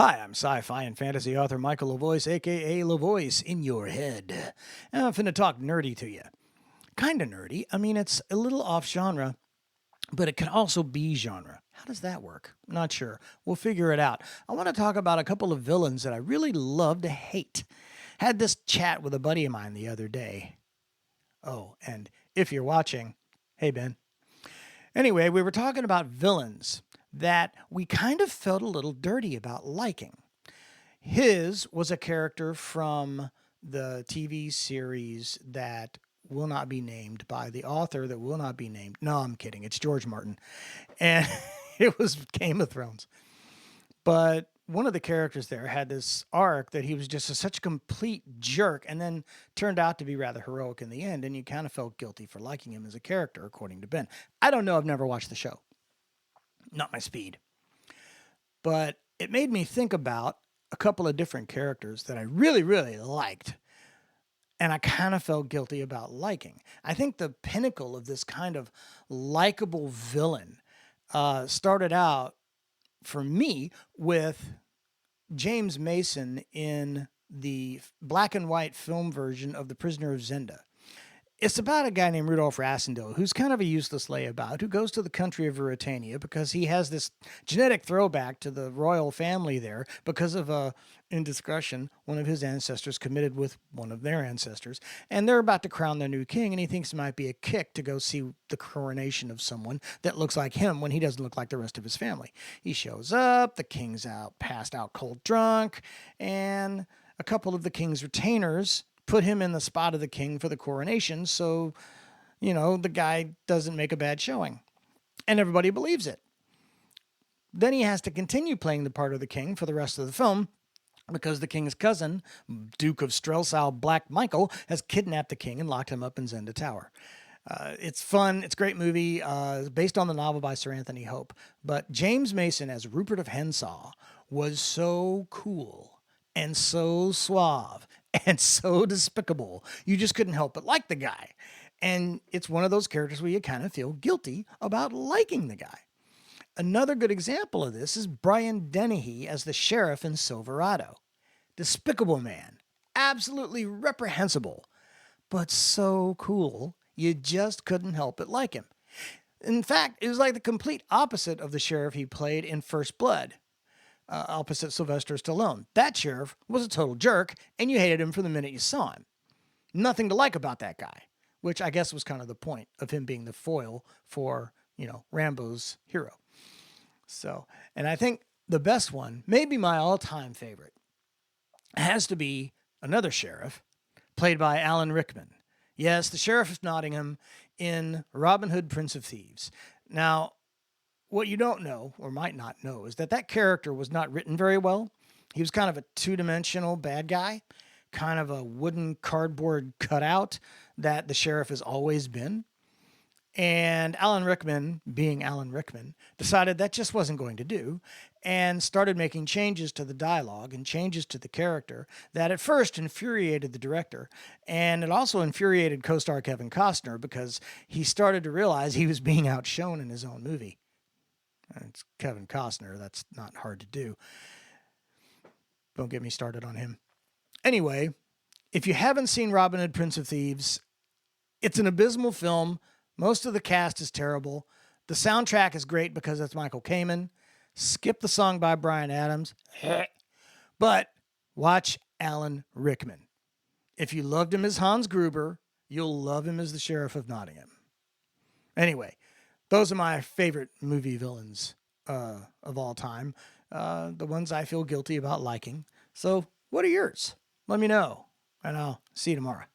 Hi, I'm sci-fi and fantasy author Michael LaVoice, aka LaVoice, in your head. And I'm finna talk nerdy to you. Kinda nerdy. I mean, it's a little off genre, but it can also be genre. How does that work? Not sure. We'll figure it out. I want to talk about a couple of villains that I really love to hate. Had this chat with a buddy of mine the other day. Oh, and if you're watching, hey Ben. Anyway, we were talking about villains that we kind of felt a little dirty about liking. His was a character from the TV series that will not be named by the author that will not be named. No, I'm kidding. It's George Martin. And it was Game of Thrones. But one of the characters there had this arc that he was just such a complete jerk and then turned out to be rather heroic in the end. And you kind of felt guilty for liking him as a character, according to Ben. I don't know. I've never watched the show. Not my speed. But it made me think about a couple of different characters that I really, really liked. And I kind of felt guilty about liking. I think the pinnacle of this kind of likable villain started out for me with James Mason in the black and white film version of The Prisoner of Zenda. It's about a guy named Rudolph Rassendyll, who's kind of a useless layabout, who goes to the country of Ruritania because he has this genetic throwback to the royal family there because of a indiscretion one of his ancestors committed with one of their ancestors. And they're about to crown their new king, and he thinks it might be a kick to go see the coronation of someone that looks like him when he doesn't look like the rest of his family. He shows up, the king's out, passed out cold drunk, and a couple of the king's retainers put him in the spot of the king for the coronation so, the guy doesn't make a bad showing. And everybody believes it. Then he has to continue playing the part of the king for the rest of the film because the king's cousin, Duke of Strelsau Black Michael, has kidnapped the king and locked him up in Zenda Tower. It's fun. It's a great movie based on the novel by Sir Anthony Hope. But James Mason as Rupert of Hensaw was so cool and so suave and so despicable. You just couldn't help but like the guy. And it's one of those characters where you kind of feel guilty about liking the guy. Another good example of this is Brian Dennehy as the sheriff in Silverado. Despicable man. Absolutely reprehensible. But so cool, you just couldn't help but like him. In fact, it was like the complete opposite of the sheriff he played in First Blood. Opposite Sylvester Stallone. That sheriff was a total jerk, and you hated him from the minute you saw him. Nothing to like about that guy, which I guess was kind of the point of him being the foil for, Rambo's hero. So, and I think the best one, maybe my all-time favorite, has to be another sheriff, played by Alan Rickman. Yes, the sheriff of Nottingham in Robin Hood, Prince of Thieves. Now, what you don't know, or might not know, is that character was not written very well. He was kind of a two-dimensional bad guy, kind of a wooden cardboard cutout that the sheriff has always been. And Alan Rickman, being Alan Rickman, decided that just wasn't going to do and started making changes to the dialogue and changes to the character that at first infuriated the director. And it also infuriated co-star Kevin Costner because he started to realize he was being outshone in his own movie. It's Kevin Costner. That's not hard to do. Don't get me started on him. Anyway, if you haven't seen Robin Hood, Prince of Thieves, it's an abysmal film. Most of the cast is terrible. The soundtrack is great because it's Michael Kamen. Skip the song by Bryan Adams. But watch Alan Rickman. If you loved him as Hans Gruber, you'll love him as the Sheriff of Nottingham. Anyway, those are my favorite movie villains of all time. The ones I feel guilty about liking. So what are yours? Let me know, and I'll see you tomorrow.